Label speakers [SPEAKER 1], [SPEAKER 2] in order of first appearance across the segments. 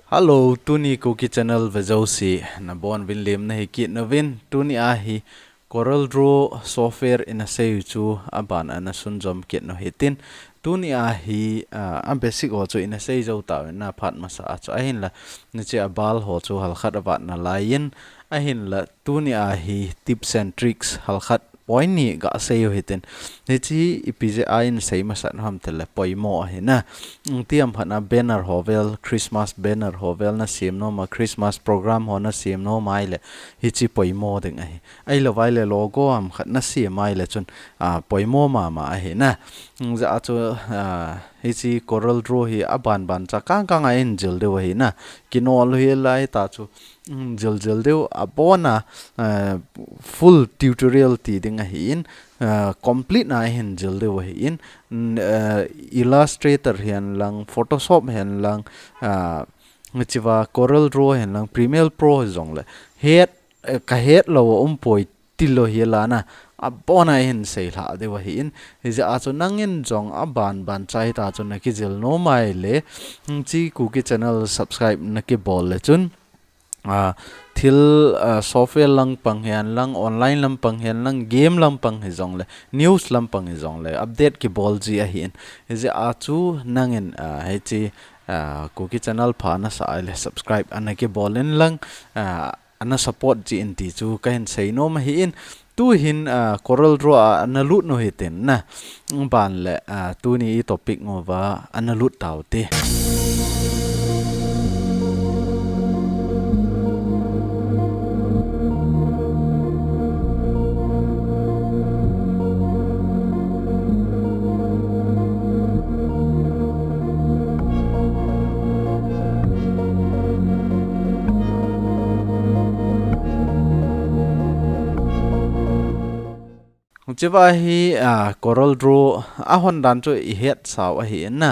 [SPEAKER 1] Hello, Tuni KUKI channel vajosi na bon vin lim na hi kit na vin Tuni a hi CorelDRAW software in a sei chu aban ana sunjom kit no hitin Tuni a hi a basic ho chu in a sei zo ta na phat masa a chu a hin la ni che abal ho chu hal khat abat na lain a hin la Tuni a hi tips and tricks hal khat point ni ga sei ho hitin ni chi ipj a in sei masa na ham tel poimo a hi na tiam phana banner hovel Christmas banner hovel na sim no ma Christmas program ho na sim no mai le hi chi poimo ding ai lo vai le logo am khat na sim mai le chun poimo ma a hi na za chu hi chi CorelDRAW hi aban ban cha kang a angel de hi na kinol hi lai ta chu jil deu abona full tutorial ti ding hi in complete na hin jil deu hi in Illustrator hian lang Photoshop hian lang chiwa CorelDRAW hian lang Premiere Pro zong le het ka het lo poi tilo hi la na abona hin sei la de wa hi in ja a chu nangin jong aban ban chai ta chu na ki jil no mai le chi KUKI channel subscribe na ki bol le chun thil software lang pang hian lang online lam pang hian lang game lam pang hi zong le news lam pang hi zong le update ki bol ji a hin je a chu nangin he chi KUKI channel pha na sa le subscribe ana ki bolen lang ana support ji in ti chu ka hin sei no ma hi in tu hin CorelDRAW ana lut no hi ten na ban le tu ni topic ngova ana lut taw te chiwa hi CorelDRAW hon dan chu I het saw a hi na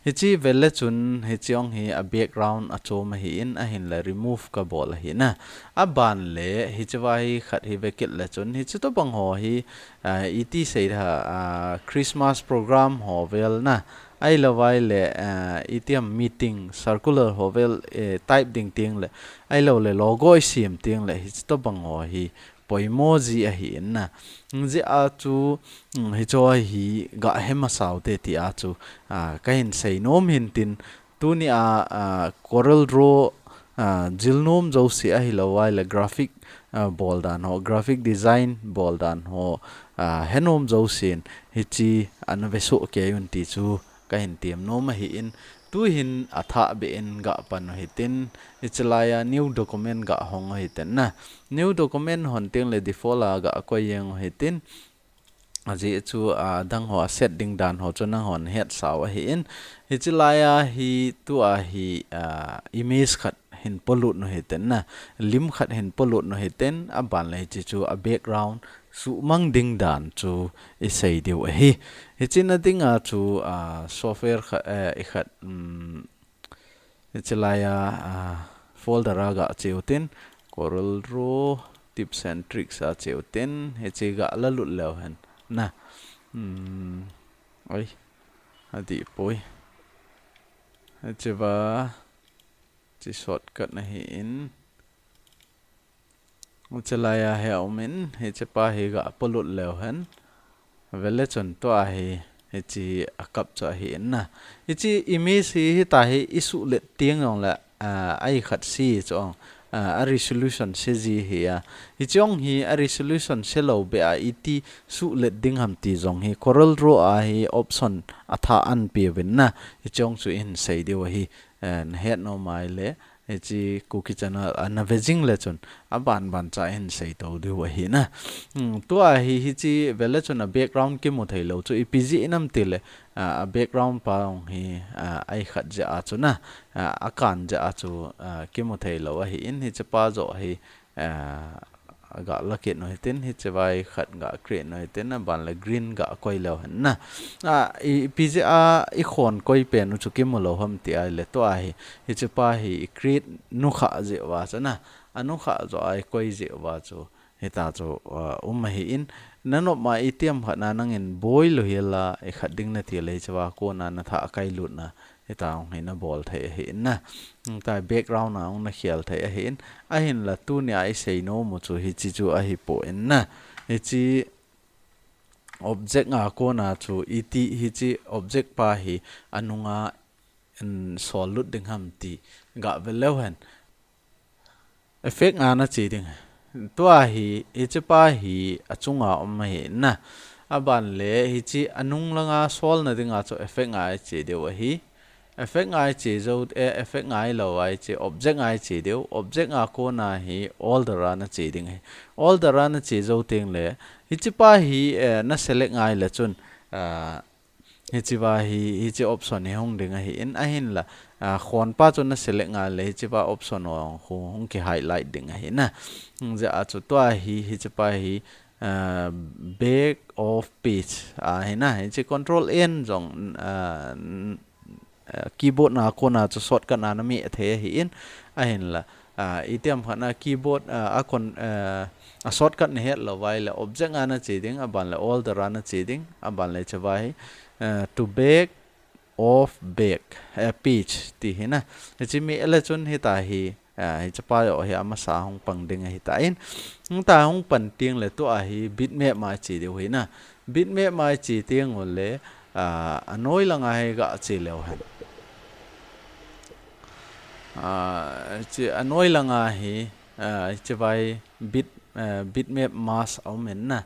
[SPEAKER 1] hi chi vele chun hi chiong hi a background a chom hi in a hin la remove ka bol hi na a ban le hi chiwa hi khat hi vekit le chun hi chu to bang ho hi iti sei ha Christmas program ho vel na ai lawai le itiam meeting circular hovel type ding ting le ai lo le logo sim ting le hi chu to bang ho hi poimo ji a hi na ji a chu hi cho hi ga hema saw te ti a chu ka hin sei nom hin tin tu ni CorelDRAW jilnom jo si a hi lawai le graphic bol dan ho graphic design bol dan ho henom jo sin hi chi an vesu ke yun ti chu ka hin tiam nom hi in tu hin atha be en ga pan hi tin ichlaya new document ga hong hi ten na new document hon ting le default ga ko yeng hi tin aji chu dang ho setting dan ho chu nang hon het saw hi in ichlaya hi tu hi image khat hin polut no hi ten na lim khat hin polut no hi ten aban le chi chu a background su mang ding dan chu isei deu hi hichin adinga chu software khat ichlaya folder aga cheutin CorelDRAW tips and tricks a cheutin hichiga la lut lew han na oi adi poi hichiwa chi shortcut na hi in uchalaya he omen hichipa hi ga polut lew han vele chon to hi hichi akap cha hi na hichi image hi ta hi isu le tiang ong la ai khat si chong a resolution se ji hi hi chong hi a resolution se lo be iti su le ding ham ti jong hi CorelDRAW hi option atha an pe wen na hi chong chu in sei de wa hi het no mai le chi KUKI channel na vejing le chun aban ban cha in sei to de wa hi na to hi chi vele chun a background ke mo thei lo chu ipg inam tile a background pa hi ai khat ja a chu na akan ja a chu ke mo thei lo hi in hi chapa zo hi ga lakit no hitin hi chawai khat ga create no hitin ban la green ga koi lo han na ipg I khon koi pen nu chu ke mo lo ham ti ai le to hi hi chapa hi create nu kha je wa cha na anu kha zo ai koi je wa chu hi ta chu hi in nanop ma itiam hana nangin boil lo hela khat ding na ti le chawa ko na na tha kai lut na ta ong hin na ball thei hin na ta background na ong na khial thei hin a hin la tu ni ai sei no mu chu hi chi chu a hi po in na hi chi object nga ko na chu iti hi chi object pa hi anunga sol lut ding ham ti ga velo hen effect nga na chi ding tua hi chi pa hi achunga om hi na aban le hi chi anung langa sol na dinga chu effect nga chi deu hi effect ngai chi zo effect ngai lo ai chi object ngai chi deu object nga ko na hi all the run chi ding hi all the run chi zo ting le hi chi pa hi na select ngai le chun hi chi ba hi chi option hi hong ding hi in a hin la khon pa chun na select ngai le hi chi ba option hong ki highlight ding hi na ja a chu to hi chi pa hi back of page hi na hi chi control n jong keyboard na ko na chu shortcut na mi the hi in a hin la item khana keyboard a kon a shortcut ne het lo vai la object ana chi ding a ban la all the run chi ding a ban le chawai to back of back page ti hina chi mi ele chun hi ta hi hi chapa yo hi ama sa hong pang ding hi ta in ta hong pan tiang le to a hi bitmap ma chi de hi na bitmap ma chi tiang ol le anoi langa hi ga chi le ha chi anoi langa hi chawai bitmap mask aumen na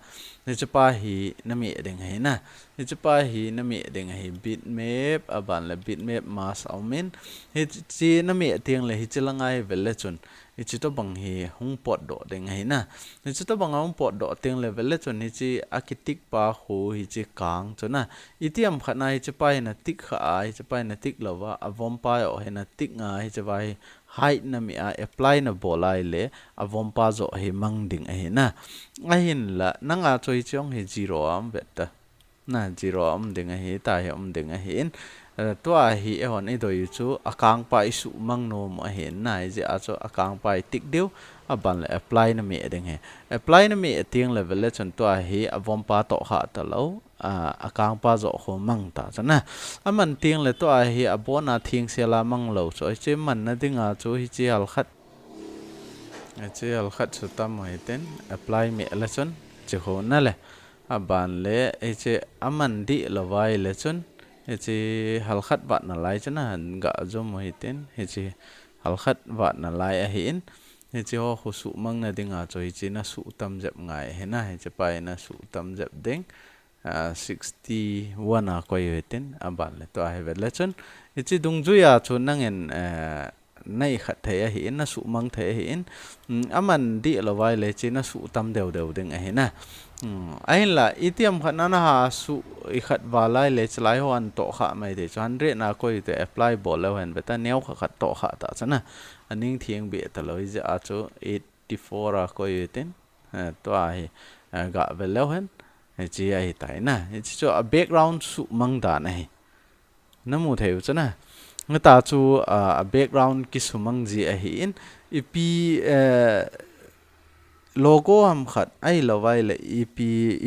[SPEAKER 1] ni chapa hi nami ding hi na ni chapa hi nami ding hi bitmap aban la bitmap mask aumen hi chi nami tiang le hi chilanga hi vel le chun hi chi to bang hi hung pot do ding hi na ni chi to bang hung pot do tiang le vel le chun hi chi akitik pa khu hi chi kang chuna itiam khana hi chapa hi na tik kha hi chapa hi na tik lawa avom pa yo hi na tik nga hi chawai hite na mi apply na bolai le avom pa zo hi mang ding hi na a hin la nanga choi chong hi zero am beta na zero am ding hi ta hi am ding hi in to a hi hon i do yu chu akang pa isu mang no mo hi na ji a cho akang pa tik deu aban le apply na mi ding hi apply na mi tiang level le chon to a hi avom pa to kha ta lo akang pa zo kho mang ta chana aman tiang le to a hi abona thing sela mang lo cho che man na dinga chu hi chi al khat chi al khat chu tam mai ten apply mi le chon che kho na le aban le e che aman di lo vai le chon e chi hal khat ba na lai chana ga zo mai ten he chi hal khat ba na lai a hi in he chi ho khu su mang na dinga cho hi chi na su tam jap ngai he na he che pai na su tam jap ding 61 a ko yetin aban le to a he le chun hi chi dung ju ya chun nang en nay khat thei a hi in na su mang thei hi in aman di lo vai le chi na su tam deu deu ding a hi na ai la itiam khat na ha su I khat wa lai le chlai ho an to kha mai de 100 na ko te apply bol lo hen beta neu khat to kha ta chana aning thieng be ta loi ja a chu 84 a ko yetin to a hi ga ve lo hen chi ai tai na chi chu a background su mang da na hi namu theu chana ngata chu a background ki sumang ji a hi in ipi logo ham khat ai lawai le ep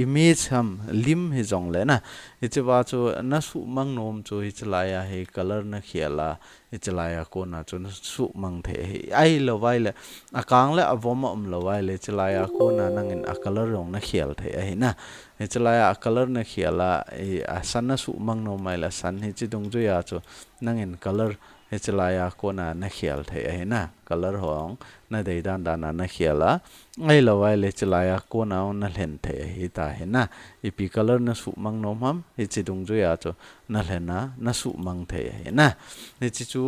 [SPEAKER 1] image ham lim hi jong le na ichiwa chu na su mang nom chu hi chlaya he color na khiala ichlaya ko na chu su mang the hi ai lawai le akang le avom om lawai le chlaya ko na nangin a color rong na khial the hi na ichlaya a color na khiala a san na su mang nom mai la san hi chidung ju ya chu nangin color ichlaya ko na na khial the hi na color hong na dei dan dan na khiala ai lawai le chlaya ko na na len the hi ta he na ipi color na su mang nom ham hi chidung ju ya chu na lena na su mang the hi na ni chi chu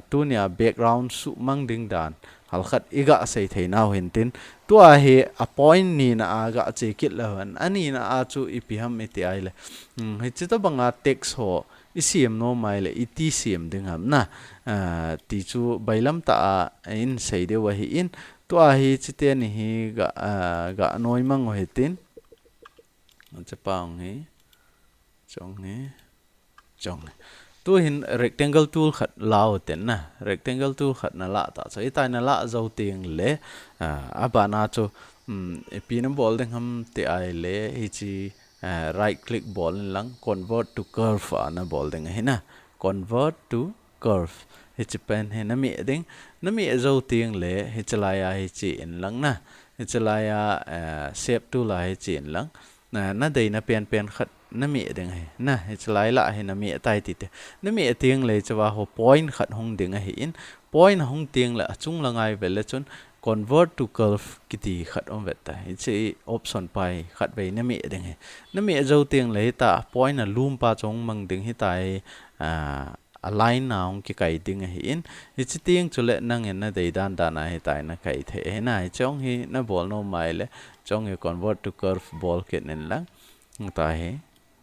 [SPEAKER 1] tu nia background su mang ding dan hal khat iga sei thei naw hin tin tu a he a point ni na aga che kit lawan ani na a chu ipi ham iti ai le hi chi to banga text ho isiam no mai le iti siam ding ham na ti chu bailam ta in sei de wa hi in to a hi chite ni hi ga noi mang ho hitin chapang hi chong tu hin rectangle tool khat lao ten na rectangle tool khat na la ta so itai na la zo ting le abana chu pin bol ding ham te ai le hi chi right click ball lang convert to curve na bol ding hi na convert to curve hi chi pen he na mi ding na mi zo tiếng lệ hi chalai hi chi in lang na hi chalai shape tu la hi chi in lang na dei na pen khat na mi ding he na hi chalai la hi na mi tai ti te na mi tiếng lệ chawa ho point khat hong ding hi in point hong tiếng la chung langai vele chun convert to curve kiti khat om vet ta hi chi option pai khat ve na mi ding he na mi zo tiếng lệ ta point na lum pa chong mang ding hi tai align nào cái cái tiếng hi in hi chi tiếng chu le nang en na dei dan da na hi tai na kai the he na hi chong hi na bol no mai le chong hi convert to curve ball ke nen lang ta he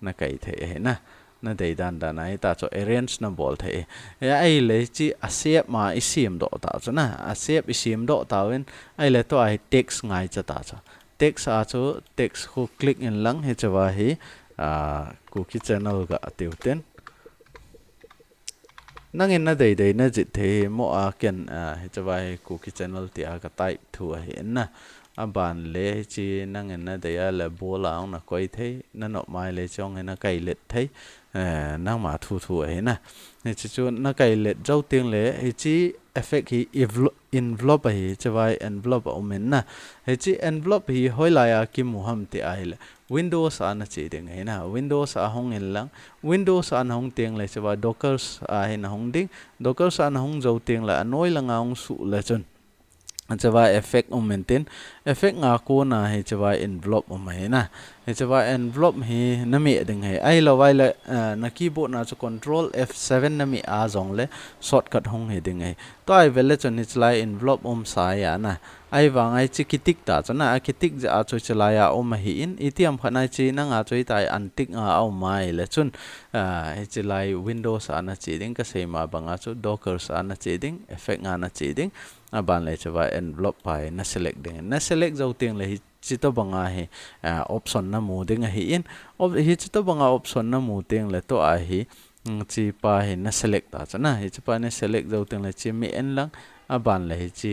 [SPEAKER 1] na kai the he na dei dan da na hi ta cho arrange na ball the ya ai le chi a shape ma isim do ta cho na a shape isim do ta wen ai le to ai text ngai cha ta cho text a cho text khu click in lang he chawa hi KUKI channel ga tiu ten nang in na dei na jit the mo a ken he chawai KUKI channel ti a ka type thu a hen na a ban le chi nang in na dei a le bola ong na koi the na no mai le chong na kai let the nang ma thu a hen na ne chi chu na kai let jau tiếng le he chi effect hi envelope hi chawai envelope omen na he chi envelope hi hoila ya ki muham ti a le Windows ana chi ding he na Windows a hong in lang Windows an hong tiếng le chawa dockers a hin hong ding dockers an hong zo tiếng la anoi la ngaung su le chun chawa effect maintain effect nga ko na he chawa envelope mai na he chawa envelope hi na mi ding he ai lo wai le na keyboard na cho control F7 na mi a zong le shortcut hong he ding he to ai vele chon ni chlai envelope sa ya na ai wang ai chi kitik ta chana a kitik ja cho chlai ya hi in itiam khana chi na nga choi tai antik nga au mai le chun he chlai windows ana chi ding ka sema banga chu dockers ana chi ding effect nga na chi ding ban le chawa envelope pai na select ding na select zo tiếng le hi chi to banga hi option na mu ding hi in hi chi to banga option na mu tiếng le to a hi chi pa hi na select ta chana hi chi pa na select zo tiếng le chi mi en lang ban le hi chi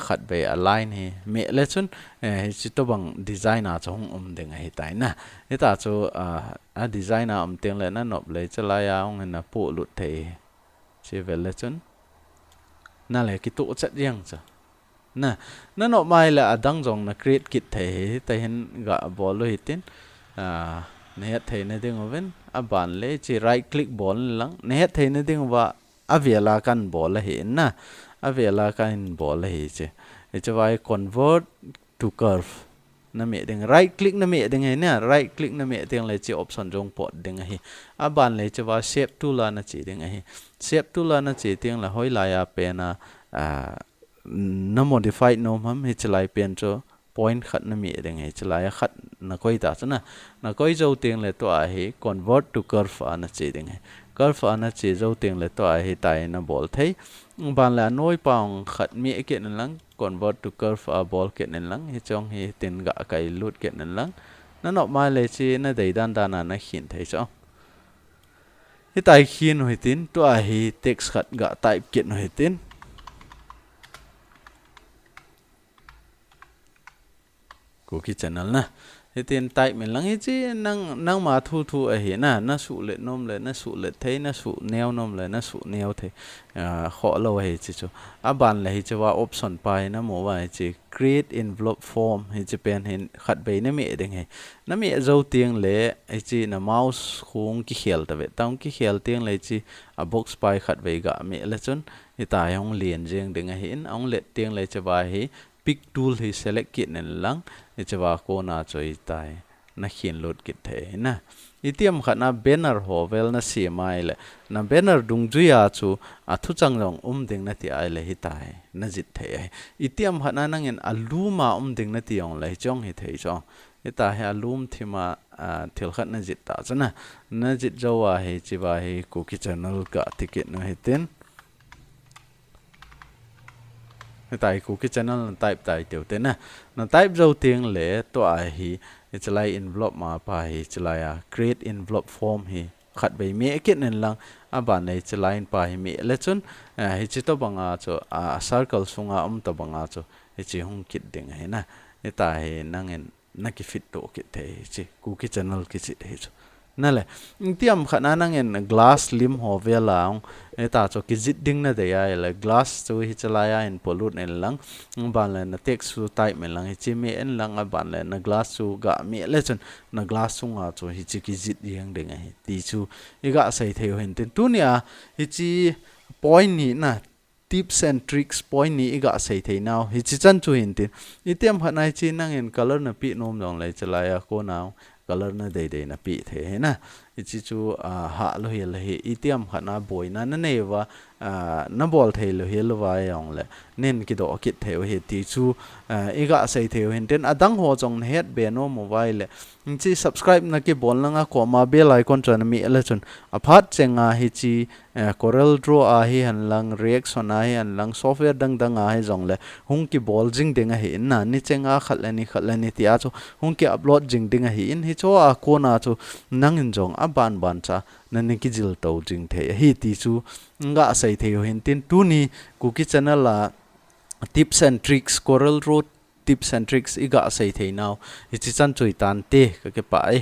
[SPEAKER 1] khat be align hi me le chun hi chi to bang design a chong ding hi tai na hi ta chu a design a tiếng le na nop le chala ya ong na pu lut the chi ve le chun na le ki tu chat yang cha na no mai la adang jong na create kit the te hen ga bol lo hitin ne the ne ding oven ban le chi right click bol lang ne the ne ding wa aviala kan bol hi na aviala kan bol hi che e chawai convert to curve na me ding right click na me ding ne right click na me ding le chi option jong pot ding hi ban le chawa shape tool la na chi ding hi shape tool la na chi ting la hoi la ya pe na na modified no ham hi chlai pen cho point khat na mi ding hi chlai khat na koi ta chana na koi zo tiếng le to a hi convert to curve ana chi ding hi curve ana chi zo tiếng le to a hi tai na bol thei ban la noi pang khat mi ke nan lang convert to curve a bol ke nan lang hi chong hi tin ga kai lut ke nan lang na no mai le chi na dei dan na hin thei cho hi tai khin hoi tin to a hi text khat ga type ke hoi tin KUKI channel na hitin type mình lang hi chi nang ma thu a hi na su le nom le na su le thei na su neo nom le na su neo thei kho lo hi chi chu a ban le hi chawa option pai na mo wa chi create envelope form hi chi pen hin khat be na mi ding he na mi zo tiếng le hi chi na mouse khung ki khel ta ve tang ki khel tiếng le chi a box pai khat ve ga mi le chun hi ta hong lien jeng ding a hin ong le tiếng le chawa hi pick tool hi select kit nen lang ni chawa ko na choi tai na khin lot kit the na itiam khana banner hovel na si mai le na banner dung juya chu a thu chang rong ding na ti ai le hi tai na jit the itiam khana nang en aluma ding na ti ong le chong hi thei chong ita he alum thima thil khat na jit ta chana na jit jawa he chiwa he KUKI channel ka ticket no hitin tại KUKI channel type tại tiểu tên na type dấu tiếng lệ to ai hi chlai envelope ma pa hi chlai create envelope form hi khat be me kit nen lang ban nei chlai pa hi me le chun hi chi to banga cho circle sunga to banga cho hi chi hung kit ding he na ta hi nang en na ki fit to kit the chi KUKI channel ki chi he nè lệ tiêm khả năng en glass lim hồ về lòng ta cho cái zit ding na de ya là glass cho hi chalaya en pollute en lang ban le na tek su type men lang hi chi me en lang a ban le na glass su ga me le chun na glass su nga cho hi chi ki zit yang de ngai ti chu i ga sai theu hen ten tu nia hi chi point ni na tips and tricks point ni i ga sai thei now hi chi chan chu hin tin i tiam phanai chi nang en color na pi nom dong le chalaya ko now color na de na pi the he na ichi chu ha lo hi le hi itiam khana boy na na ne wa na bol the lo hi lo wa yong le nen ki do kit the hi ti chu iga sei the hin ten adang ho chong het be no mobile chi subscribe na ki bol nga ko ma bell icon chan mi ele chun aphat chenga hi chi CorelDRAW a hi han lang reaction a hi han lang software dang dang a hi jong le hung ki bol jing ding a hi na ni chenga khatlani ti a chu hung ki upload jing ding a hi in hi cho a ko na chu nang in jong a ban cha nan ki jil to jing the hi ti chu nga sai the hin tin Tuni KUKI channel la tips and tricks CorelDRAW tips and tricks iga sai the now hi chi chan chui tan te ka ke pai